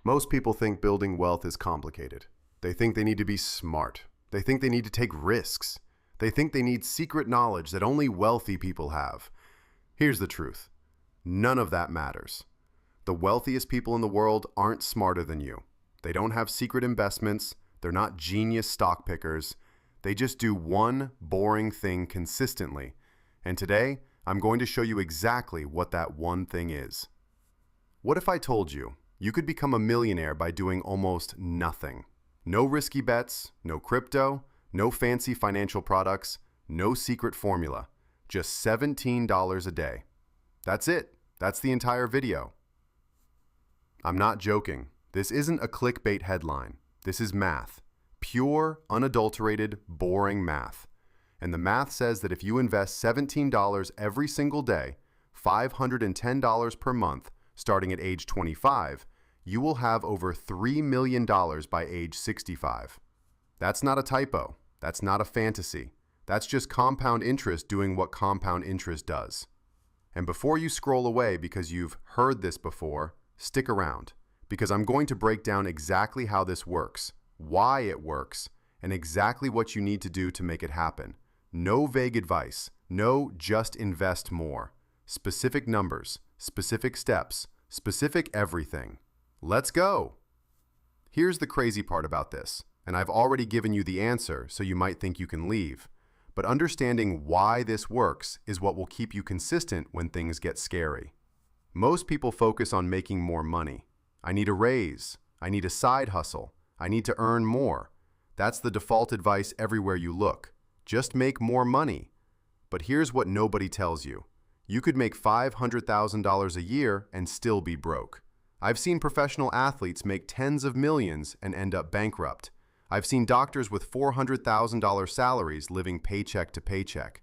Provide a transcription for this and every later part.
Most people think building wealth is complicated. They think they need to be smart. They think they need to take risks. They think they need secret knowledge that only wealthy people have. Here's the truth. None of that matters. The wealthiest people in the world aren't smarter than you. They don't have secret investments. They're not genius stock pickers. They just do one boring thing consistently. And today, I'm going to show you exactly what that one thing is. What if I told you you could become a millionaire by doing almost nothing? No risky bets, no crypto, no fancy financial products, no secret formula. Just $17 a day. That's it. That's the entire video. I'm not joking. This isn't a clickbait headline. This is math. Pure, unadulterated, boring math. And the math says that if you invest $17 every single day, $510 per month, starting at age 25, you will have over $3 million by age 65. That's not a typo. That's not a fantasy. That's just compound interest doing what compound interest does. And before you scroll away because you've heard this before, stick around, because I'm going to break down exactly how this works, why it works, and exactly what you need to do to make it happen. No vague advice. No just invest more. Specific numbers, specific steps, specific everything. Let's go! Here's the crazy part about this, and I've already given you the answer, so you might think you can leave. But understanding why this works is what will keep you consistent when things get scary. Most people focus on making more money. I need a raise. I need a side hustle. I need to earn more. That's the default advice everywhere you look. Just make more money. But here's what nobody tells you. You could make $500,000 a year and still be broke. I've seen professional athletes make tens of millions and end up bankrupt. I've seen doctors with $400,000 salaries living paycheck to paycheck.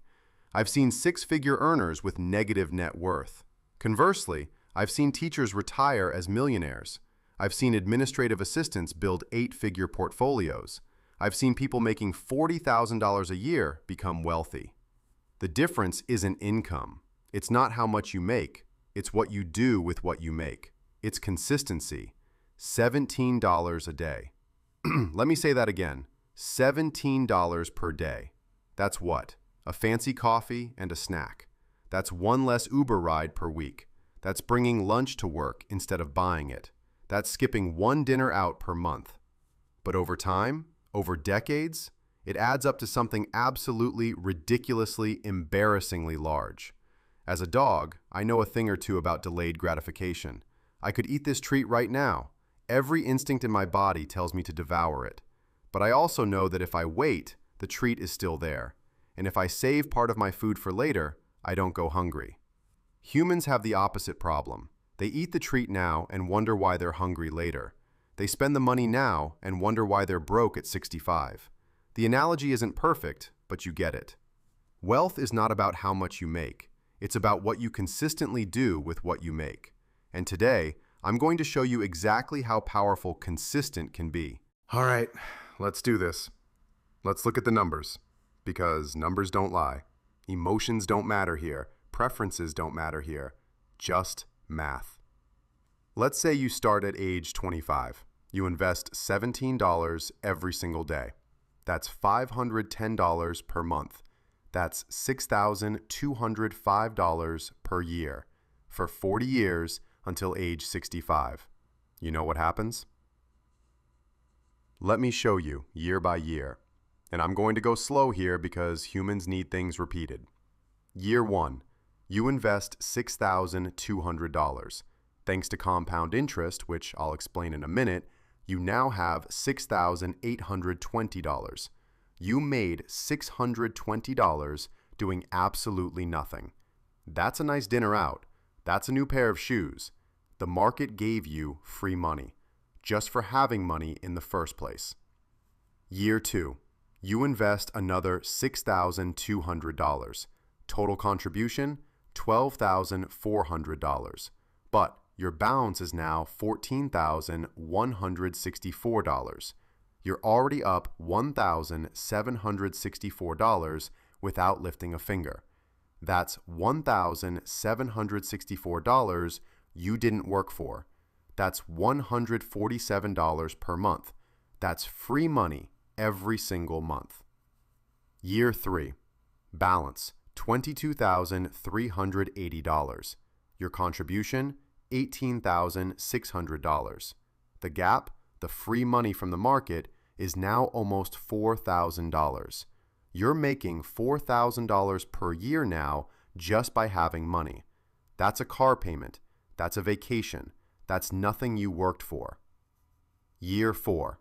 I've seen six-figure earners with negative net worth. Conversely, I've seen teachers retire as millionaires. I've seen administrative assistants build eight-figure portfolios. I've seen people making $40,000 a year become wealthy. The difference isn't income. It's not how much you make. It's what you do with what you make. It's consistency. $17 a day. Let me say that again. $17 per day. That's what? A fancy coffee and a snack. That's one less Uber ride per week. That's bringing lunch to work instead of buying it. That's skipping one dinner out per month. But over time, over decades, it adds up to something absolutely, ridiculously, embarrassingly large. As a dog, I know a thing or two about delayed gratification. I could eat this treat right now. Every instinct in my body tells me to devour it. But I also know that if I wait, the treat is still there. And if I save part of my food for later, I don't go hungry. Humans have the opposite problem. They eat the treat now and wonder why they're hungry later. They spend the money now and wonder why they're broke at 65. The analogy isn't perfect, but you get it. Wealth is not about how much you make. It's about what you consistently do with what you make. And today, I'm going to show you exactly how powerful consistent can be. All right, let's do this. Let's look at the numbers, because numbers don't lie. Emotions don't matter here. Preferences don't matter here. Just math. Let's say you start at age 25. You invest $17 every single day. That's $510 per month. That's $6,205 per year for 40 years until age 65. You know what happens? Let me show you year by year. And I'm going to go slow here because humans need things repeated. Year 1, you invest $6,200. Thanks to compound interest, which I'll explain in a minute, you now have $6,820. You made $620 doing absolutely nothing. That's a nice dinner out. That's a new pair of shoes. The market gave you free money, just for having money in the first place. Year 2, you invest another $6,200. Total contribution, $12,400. But your balance is now $14,164. You're already up $1,764 without lifting a finger. That's $1,764 you didn't work for. That's $147 per month. That's free money every single month. Year 3. Balance, $22,380. Your contribution, $18,600. The gap, the free money from the market, is now almost $4,000. You're making $4,000 per year now just by having money. That's a car payment. That's a vacation. That's nothing you worked for. Year 4.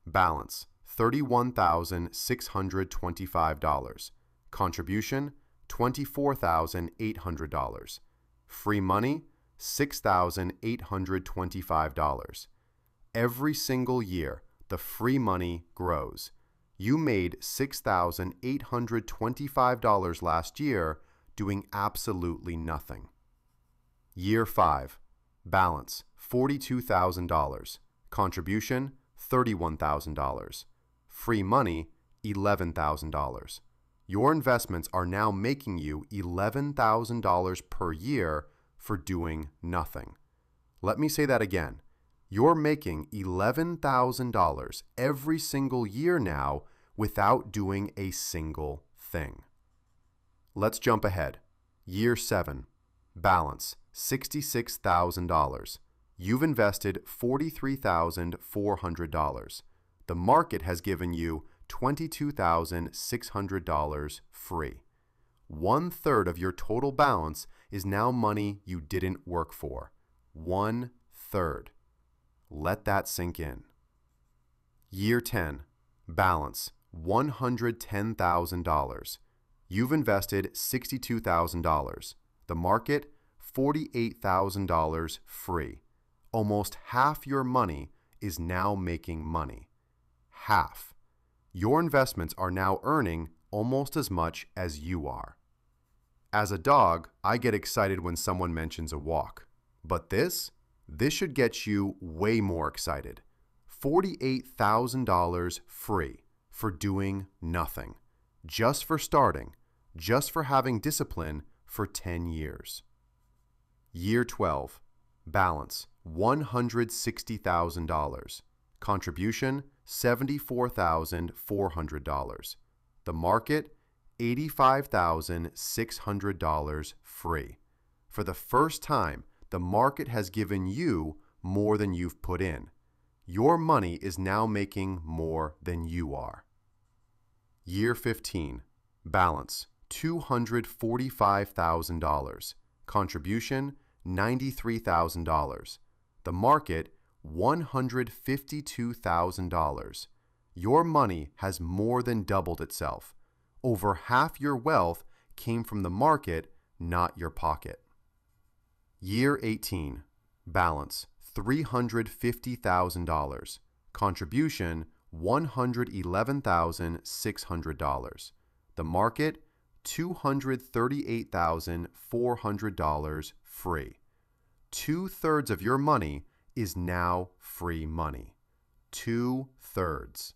Balance, $31,625. Contribution, $24,800. Free money, $6,825. Every single year, the free money grows. You made $6,825 last year doing absolutely nothing. Year 5. Balance, $42,000. Contribution, $31,000. Free money, $11,000. Your investments are now making you $11,000 per year for doing nothing. Let me say that again. You're making $11,000 every single year now without doing a single thing. Let's jump ahead. Year 7. Balance, $66,000. You've invested $43,400. The market has given you $22,600 free. 1/3 of your total balance is now money you didn't work for. 1/3. Let that sink in. Year 10. Balance, $110,000. You've invested $62,000. The market, $48,000 free. Almost half your money is now making money. Half. Your investments are now earning almost as much as you are. As a dog, I get excited when someone mentions a walk. But this should get you way more excited. $48,000 free for doing nothing. Just for starting. Just for having discipline for 10 years. Year 12. Balance, $160,000. Contribution, $74,400. The market, $85,600 free. For the first time, the market has given you more than you've put in. Your money is now making more than you are. Year 15. Balance, $245,000. Contribution, $93,000. The market, $152,000. Your money has more than doubled itself. Over half your wealth came from the market, not your pocket. Year 18. Balance, $350,000. Contribution, $111,600. The market, $238,400 free. 2/3 of your money is now free money. 2/3.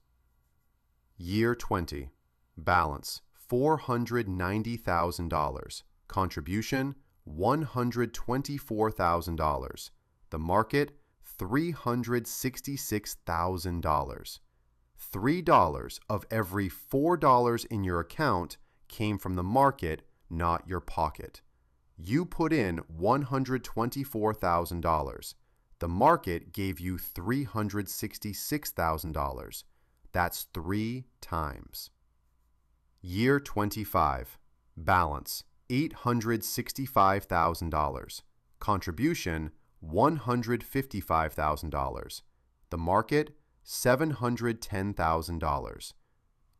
Year 20. Balance, $490,000. Contribution, $124,000. The market, $366,000. $3 of every $4 in your account came from the market, not your pocket. You put in $124,000. The market gave you $366,000. That's 3 times. Year 25. Balance, $865,000. Contribution, $155,000. The market, $710,000.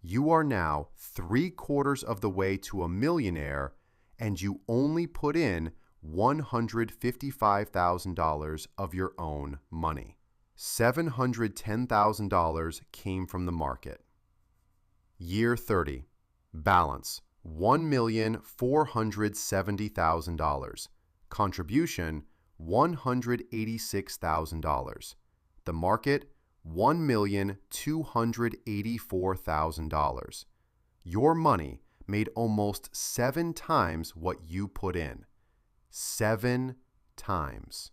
You are now 3/4 of the way to a millionaire, and you only put in $155,000 of your own money. $710,000 came from the market. Year 30. Balance, $1,470,000. Contribution, $186,000. The market, $1,284,000. Your money made almost 7 times what you put in. 7 times.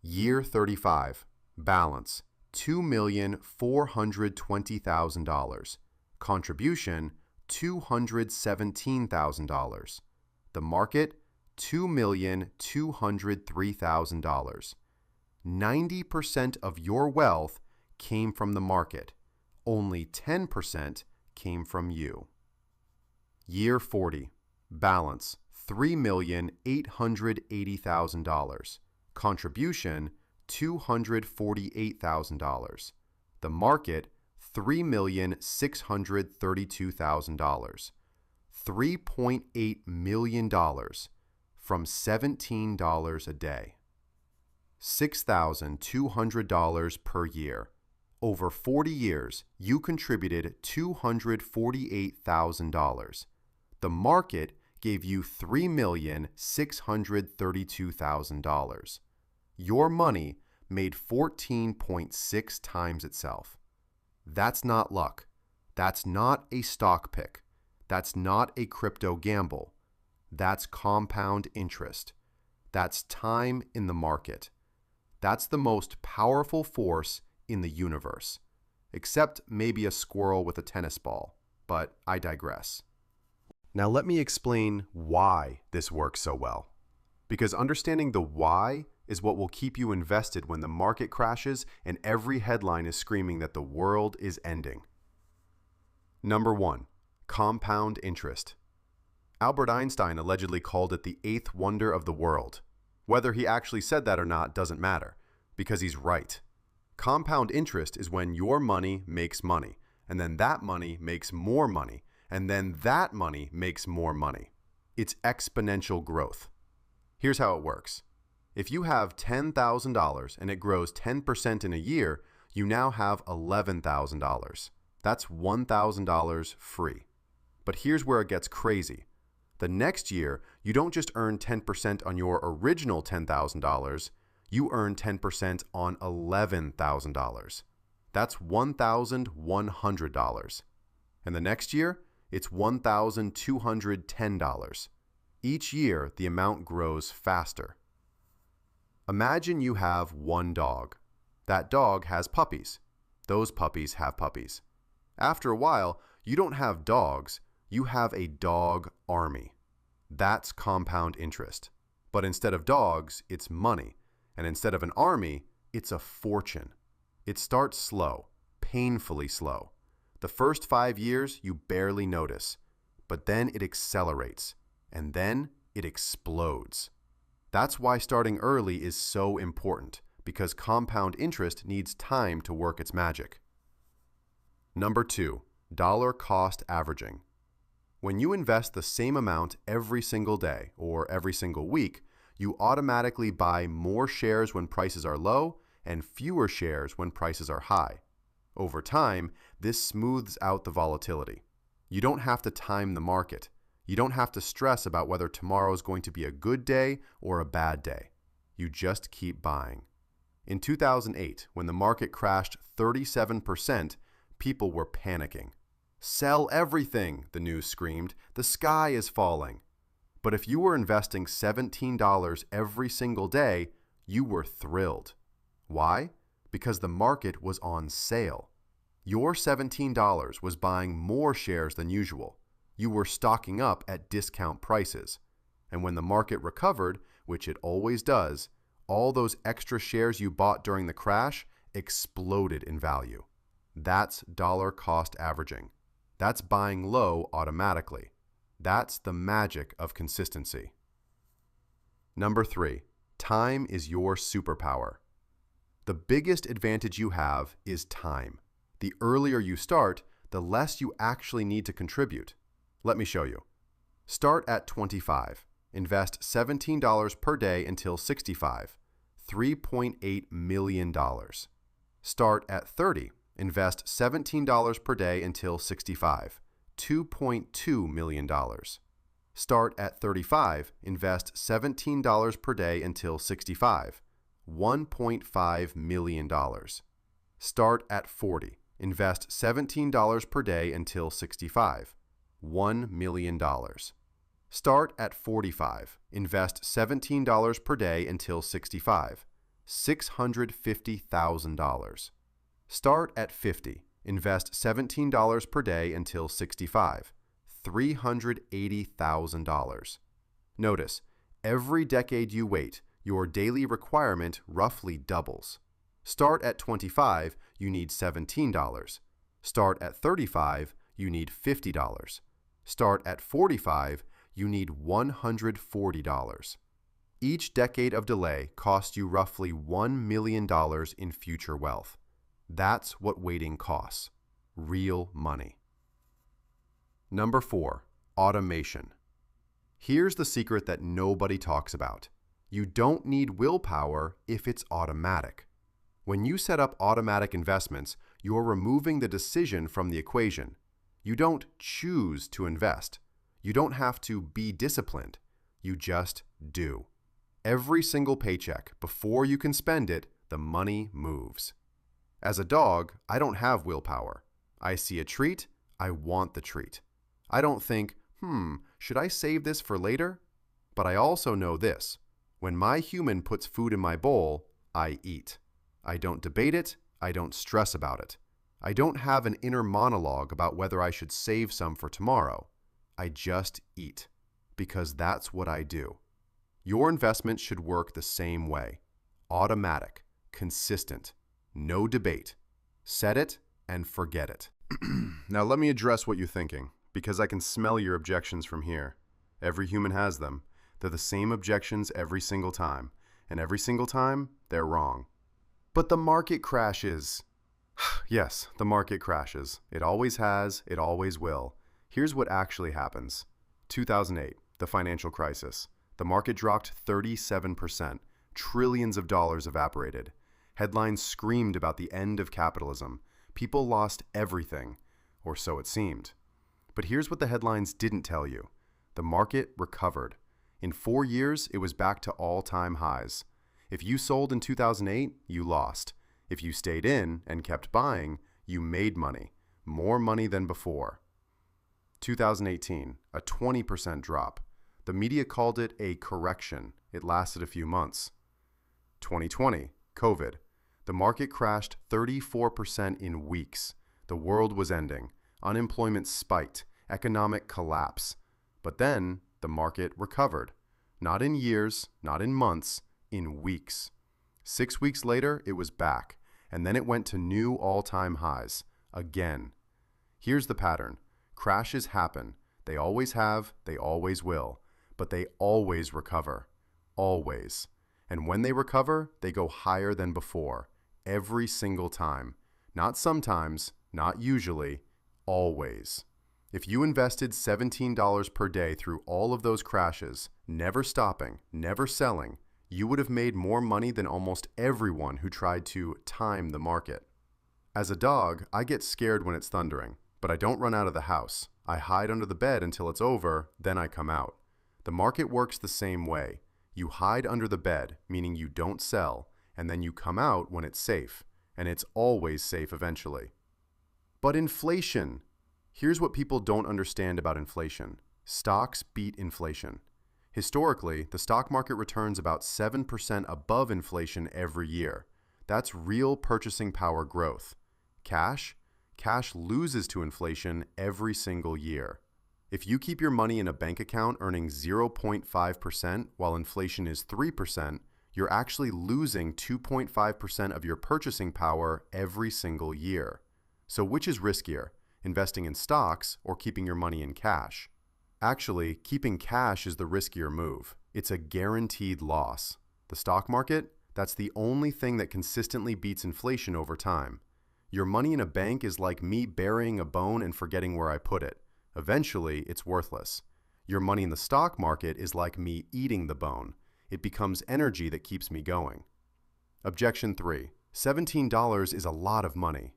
Year 35. Balance, $2,420,000. Contribution, $217,000. The market, $2,203,000. 90% of your wealth came from the market. Only 10% came from you. Year 40. Balance, $3,880,000. Contribution, $248,000. The market, $3,632,000. $3.8 million from $17 a day. $6,200 per year. Over 40 years, you contributed $248,000. The market gave you $3,632,000. Your money made 14.6 times itself. That's not luck. That's not a stock pick. That's not a crypto gamble. That's compound interest. That's time in the market. That's the most powerful force in the universe, except maybe a squirrel with a tennis ball, but I digress. Now let me explain why this works so well. Because understanding the why is what will keep you invested when the market crashes and every headline is screaming that the world is ending. Number 1. Compound interest. Albert Einstein allegedly called it the eighth wonder of the world. Whether he actually said that or not doesn't matter, because he's right. Compound interest is when your money makes money, and then that money makes more money, and then that money makes more money. It's exponential growth. Here's how it works. If you have $10,000 and it grows 10% in a year, you now have $11,000. That's $1,000 free. But here's where it gets crazy. The next year, you don't just earn 10% on your original $10,000, you earn 10% on $11,000. That's $1,100. And the next year, it's $1,210. Each year, the amount grows faster. Imagine you have one dog. That dog has puppies. Those puppies have puppies. After a while, you don't have dogs, you have a dog army. That's compound interest. But instead of dogs, it's money. And instead of an army, it's a fortune. It starts slow, painfully slow. The first 5 years, you barely notice. But then it accelerates. And then it explodes. That's why starting early is so important, because compound interest needs time to work its magic. Number 2, dollar cost averaging. When you invest the same amount every single day or every single week, you automatically buy more shares when prices are low and fewer shares when prices are high. Over time, this smooths out the volatility. You don't have to time the market. You don't have to stress about whether tomorrow is going to be a good day or a bad day. You just keep buying. In 2008, when the market crashed 37%, people were panicking. Sell everything, the news screamed. The sky is falling. But if you were investing $17 every single day, you were thrilled. Why? Because the market was on sale. Your $17 was buying more shares than usual. You were stocking up at discount prices. And when the market recovered, which it always does, all those extra shares you bought during the crash exploded in value. That's dollar cost averaging. That's buying low automatically. That's the magic of consistency. Number 3, time is your superpower. The biggest advantage you have is time. The earlier you start, the less you actually need to contribute. Let me show you. Start at 25. Invest $17 per day until 65. $3.8 million. Start at 30. Invest $17 per day until 65. $2.2 million. Start at 35. Invest $17 per day until 65. $1.5 million. Start at 40. Invest $17 per day until 65. $1 million. Start at 45. Invest $17 per day until 65. $650,000. Start at 50. Invest $17 per day until 65. $380,000. Notice, every decade you wait, your daily requirement roughly doubles. Start at 25, you need $17. Start at 35, you need $50. Start at 45, you need $140. Each decade of delay costs you roughly $1 million in future wealth. That's what waiting costs. Real money. Number 4, automation. Here's the secret that nobody talks about. You don't need willpower if it's automatic. When you set up automatic investments, you're removing the decision from the equation. You don't choose to invest. You don't have to be disciplined. You just do. Every single paycheck, before you can spend it, the money moves. As a dog, I don't have willpower. I see a treat, I want the treat. I don't think, should I save this for later? But I also know this. When my human puts food in my bowl, I eat. I don't debate it, I don't stress about it. I don't have an inner monologue about whether I should save some for tomorrow. I just eat, because that's what I do. Your investment should work the same way. Automatic, consistent, no debate. Set it and forget it. Now let me address what you're thinking, because I can smell your objections from here. Every human has them. They're the same objections every single time, and every single time, they're wrong. But the market crashes. Yes, the market crashes. It always has, it always will. Here's what actually happens. 2008, the financial crisis. The market dropped 37%. Trillions of dollars evaporated. Headlines screamed about the end of capitalism. People lost everything, or so it seemed. But here's what the headlines didn't tell you. The market recovered. In 4 years, it was back to all-time highs. If you sold in 2008, you lost. If you stayed in and kept buying, you made money. More money than before. 2018, a 20% drop. The media called it a correction. It lasted a few months. 2020, COVID. The market crashed 34% in weeks. The world was ending. Unemployment spiked. Economic collapse. But then, the market recovered. Not in years, not in months, in weeks. 6 weeks later, it was back. And then it went to new all-time highs. Again. Here's the pattern. Crashes happen. They always have, they always will. But they always recover. Always. And when they recover, they go higher than before. Every single time. Not sometimes, not usually, always. If you invested $17 per day through all of those crashes, never stopping, never selling, you would have made more money than almost everyone who tried to time the market. As a dog, I get scared when it's thundering, but I don't run out of the house. I hide under the bed until it's over, then I come out. The market works the same way. You hide under the bed, meaning you don't sell, and then you come out when it's safe, and it's always safe eventually. But inflation. Here's what people don't understand about inflation. Stocks beat inflation. Historically, the stock market returns about 7% above inflation every year. That's real purchasing power growth. Cash loses to inflation every single year. If you keep your money in a bank account earning 0.5% while inflation is 3%, you're actually losing 2.5% of your purchasing power every single year. So which is riskier, investing in stocks or keeping your money in cash? Actually, keeping cash is the riskier move. It's a guaranteed loss. The stock market, that's the only thing that consistently beats inflation over time. Your money in a bank is like me burying a bone and forgetting where I put it. Eventually, it's worthless. Your money in the stock market is like me eating the bone. It becomes energy that keeps me going. Objection 3. $17 is a lot of money.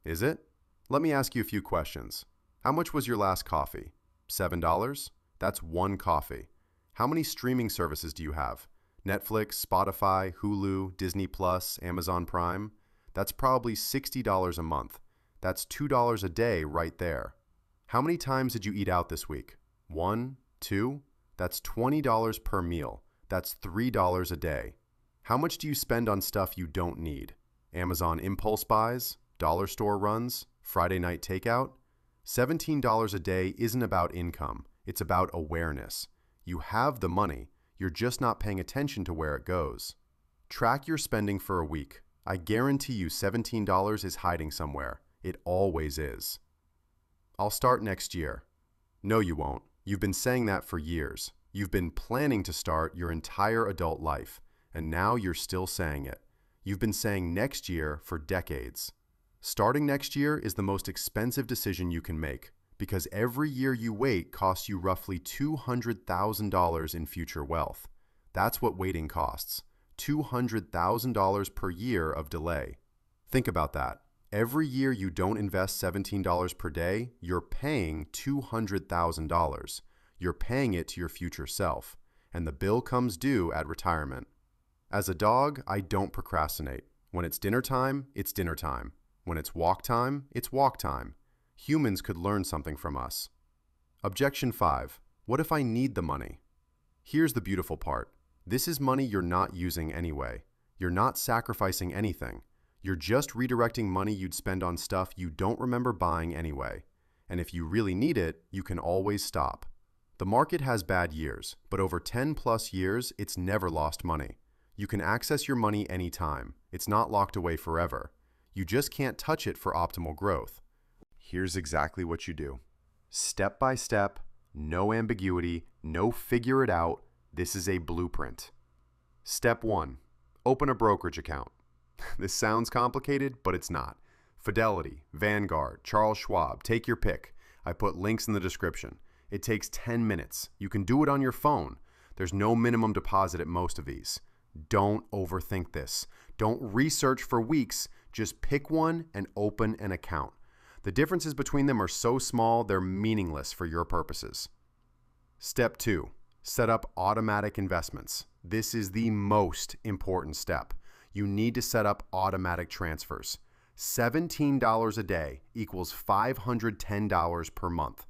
Is it? Let me ask you a few questions. How much was your last coffee? $7? That's one coffee. How many streaming services do you have? Netflix, Spotify, Hulu, Disney Plus, Amazon Prime? That's probably $60 a month. That's $2 a day right there. How many times did you eat out this week? 1? 2? That's $20 per meal. That's $3 a day. How much do you spend on stuff you don't need? Amazon impulse buys, dollar store runs, Friday night takeout? $17 a day isn't about income, it's about awareness. You have the money, you're just not paying attention to where it goes. Track your spending for a week. I guarantee you $17 is hiding somewhere. It always is. I'll start next year. No, you won't. You've been saying that for years. You've been planning to start your entire adult life, and now you're still saying it. You've been saying next year for decades. Starting next year is the most expensive decision you can make because every year you wait costs you roughly $200,000 in future wealth. That's what waiting costs. $200,000 per year of delay. Think about that. Every year you don't invest $17 per day, you're paying $200,000. You're paying it to your future self, and the bill comes due at retirement. As a dog, I don't procrastinate. When it's dinner time, it's dinner time. When it's walk time, it's walk time. Humans could learn something from us. Objection 5. What if I need the money? Here's the beautiful part. This is money you're not using anyway. You're not sacrificing anything. You're just redirecting money you'd spend on stuff you don't remember buying anyway. And if you really need it, you can always stop. The market has bad years, but over 10 plus years, it's never lost money. You can access your money anytime. It's not locked away forever. You just can't touch it for optimal growth. Here's exactly what you do. Step by step, no ambiguity, no figure it out. This is a blueprint. Step 1. Open a brokerage account. This sounds complicated, but it's not. Fidelity, Vanguard, Charles Schwab, take your pick. I put links in the description. It takes 10 minutes. You can do it on your phone. There's no minimum deposit at most of these. Don't overthink this. Don't research for weeks. Just pick one and open an account. The differences between them are so small, they're meaningless for your purposes. Step 2. Set up automatic investments. This is the most important step. You need to set up automatic transfers. $17 a day equals $510 per month.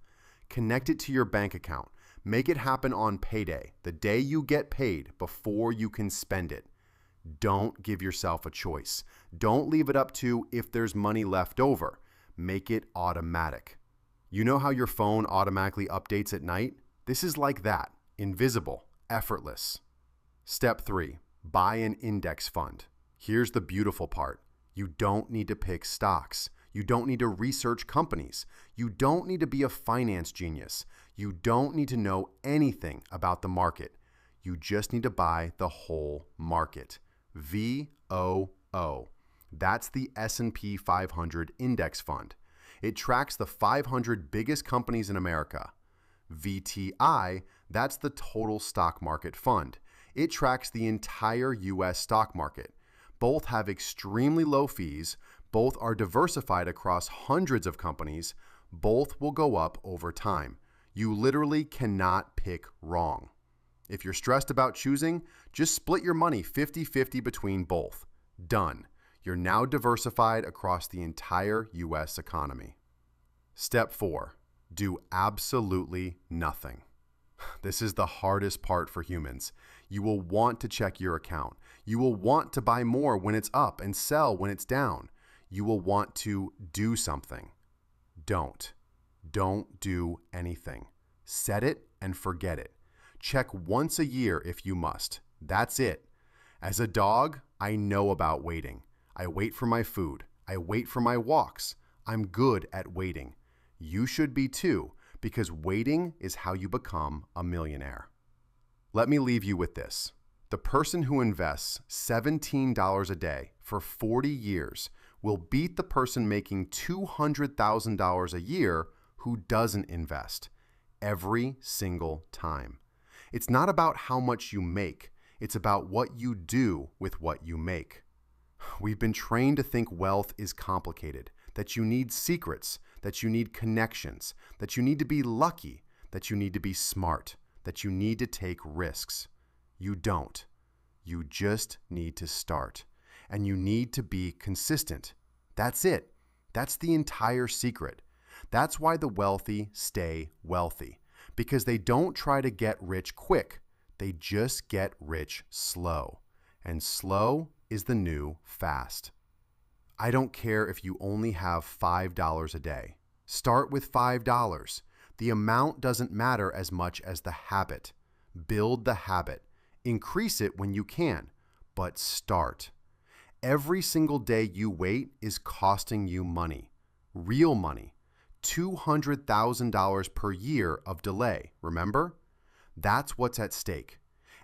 Connect it to your bank account. Make it happen on payday, the day you get paid, before you can spend it. Don't give yourself a choice. Don't leave it up to if there's money left over. Make it automatic. You know how your phone automatically updates at night? This is like that. Invisible, effortless. Step 3. Buy an index fund. Here's the beautiful part. You don't need to pick stocks. You don't need to research companies. You don't need to be a finance genius. You don't need to know anything about the market. You just need to buy the whole market. VOO. That's the S&P 500 index fund. It tracks the 500 biggest companies in America. VTI, that's the total stock market fund. It tracks the entire US stock market. Both have extremely low fees. Both are diversified across hundreds of companies. Both will go up over time. You literally cannot pick wrong. If you're stressed about choosing, just split your money 50-50 between both. Done. You're now diversified across the entire US economy. Step 4. Do absolutely nothing. This is the hardest part for humans. You will want to check your account. You will want to buy more when it's up and sell when it's down. You will want to do something. Don't. Don't do anything. Set it and forget it. Check once a year if you must. That's it. As a dog, I know about waiting. I wait for my food. I wait for my walks. I'm good at waiting. You should be too, because waiting is how you become a millionaire. Let me leave you with this. The person who invests $17 a day for 40 years will beat the person making $200,000 a year who doesn't invest every single time. It's not about how much you make. It's about what you do with what you make. We've been trained to think wealth is complicated, that you need secrets, that you need connections, that you need to be lucky, that you need to be smart, that you need to take risks. You don't. You just need to start. And you need to be consistent. That's it. That's the entire secret. That's why the wealthy stay wealthy. Because they don't try to get rich quick. They just get rich slow. And slow is the new fast. I don't care if you only have $5 a day. Start with $5. The amount doesn't matter as much as the habit. Build the habit. Increase it when you can, but start. Every single day you wait is costing you money. Real money. $200,000 per year of delay, remember? That's what's at stake.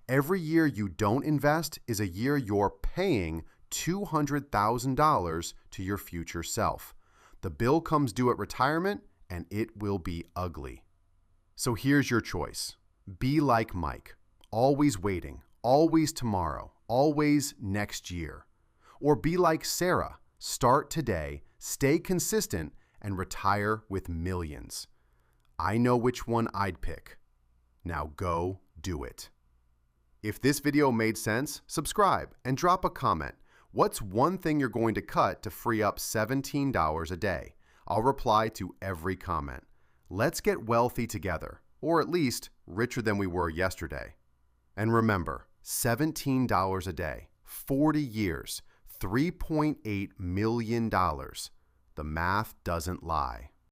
Every year you don't invest is a year you're paying $200,000 to your future self. The bill comes due at retirement, and it will be ugly. So here's your choice. Be like Mike, always waiting, always tomorrow, always next year. Or be like Sarah, start today, stay consistent, and retire with millions. I know which one I'd pick. Now go do it. If this video made sense, subscribe and drop a comment. What's one thing you're going to cut to free up $17 a day? I'll reply to every comment. Let's get wealthy together, or at least richer than we were yesterday. And remember, $17 a day, 40 years, $3.8 million. The math doesn't lie.